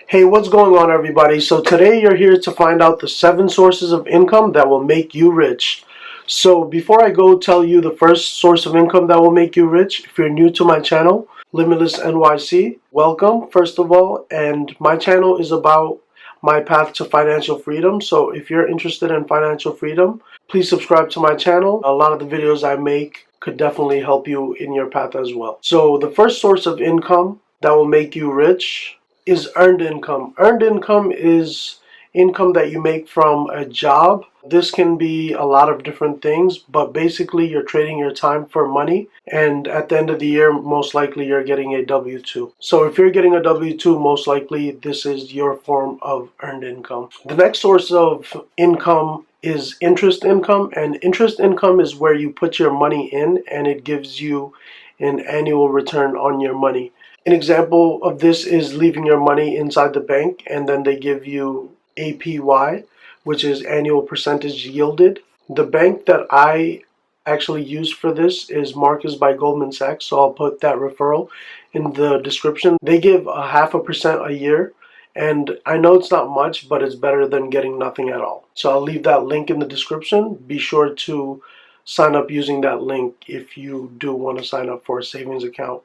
Hey, what's going on, everybody? So today you're here to find out the 7 sources of income that will make you rich. So before I go tell you the first source of income that will make you rich, if you're new to my channel, Limitless NYC, welcome first of all. And my channel is about my path to financial freedom. So if you're interested in financial freedom, please subscribe to my channel. A lot of the videos I make could definitely help you in your path as well. So the first source of income that will make you rich is earned income. Earned income is income that you make from a job. This can be a lot of different things, but basically you're trading your time for money, and at the end of the year, most likely you're getting a W-2. So if you're getting a W-2, most likely this is your form of earned income. The next source of income is interest income, and interest income is where you put your money in and it gives you an annual return on your money. An example of this is leaving your money inside the bank and then they give you APY, which is annual percentage yielded. The bank that I actually use for this is Marcus by Goldman Sachs, so I'll put that referral in the description. They give a 0.5% a year, and I know it's not much, but it's better than getting nothing at all. So I'll leave that link in the description. Be sure to sign up using that link if you do want to sign up for a savings account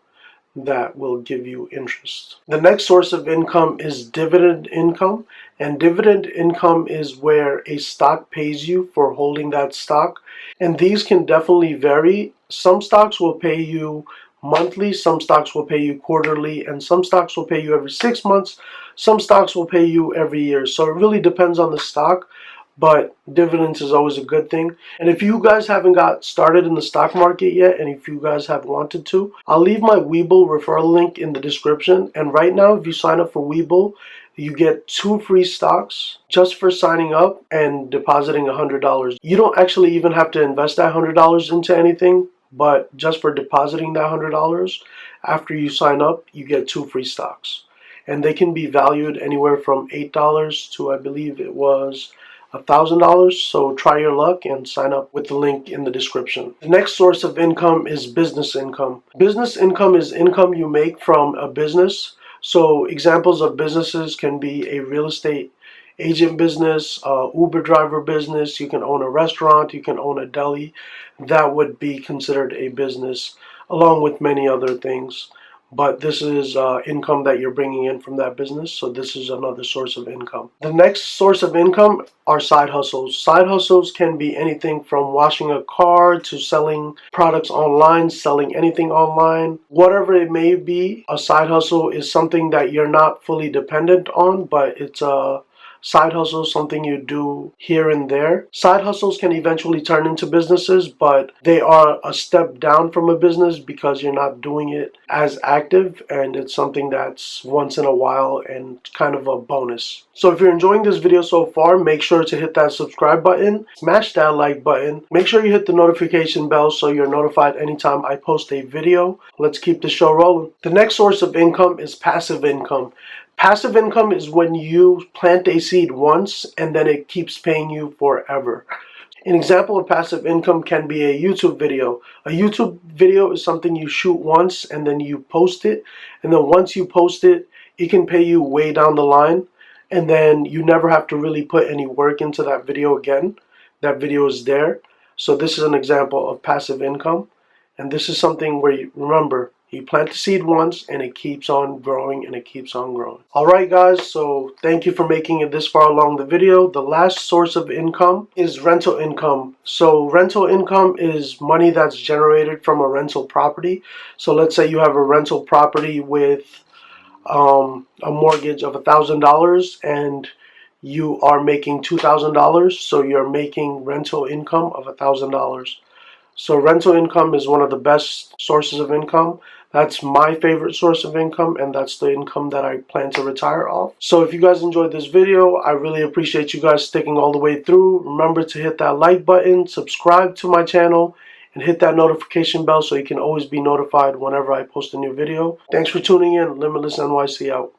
that will give you interest. The next source of income is dividend income, and dividend income is where a stock pays you for holding that stock, and these can definitely vary. Some stocks will pay you monthly, some stocks will pay you quarterly, and some stocks will pay you every 6 months. Some stocks will pay you every year, so it really depends on the stock, but dividends is always a good thing. And if you guys haven't got started in the stock market yet, and if you guys have wanted to, I'll leave my Webull referral link in the description. And right now, if you sign up for Webull, you get 2 free stocks just for signing up and depositing $100. You don't actually even have to invest that $100 into anything, but just for depositing that $100, after you sign up, you get 2 free stocks. And they can be valued anywhere from $8 to, I believe it was $1,000, so try your luck and sign up with the link in the description. The next source of income is business income. Business income is income you make from a business. So examples of businesses can be a real estate agent business, Uber driver business, you can own a restaurant, you can own a deli. That would be considered a business, along with many other things. But this is income that you're bringing in from that business, so this is another source of income. The next source of income are side hustles. Side hustles can be anything from washing a car to selling products online, selling anything online. Whatever it may be, a side hustle is something that you're not fully dependent on, but it's a side hustle, something you do here and there. Side hustles can eventually turn into businesses, but they are a step down from a business because you're not doing it as active, and it's something that's once in a while and kind of a bonus. So if you're enjoying this video so far, make sure to hit that subscribe button, smash that like button, make sure you hit the notification bell so you're notified anytime I post a video. Let's keep the show rolling. The next source of income is passive income. Passive income is when you plant a seed once and then it keeps paying you forever. An example of passive income can be a YouTube video. A YouTube video is something you shoot once and then you post it. And then once you post it, it can pay you way down the line. And then you never have to really put any work into that video again. That video is there. So this is an example of passive income. And this is something where you remember, you plant the seed once and it keeps on growing and it keeps on growing. Alright guys, so thank you for making it this far along the video. The last source of income is rental income. So rental income is money that's generated from a rental property. So let's say you have a rental property with a mortgage of $1,000 and you are making $2,000, so you're making rental income of $1,000. So rental income is one of the best sources of income. That's my favorite source of income, and that's the income that I plan to retire off. So if you guys enjoyed this video, I really appreciate you guys sticking all the way through. Remember to hit that like button, subscribe to my channel, and hit that notification bell so you can always be notified whenever I post a new video. Thanks for tuning in. Limitless NYC out.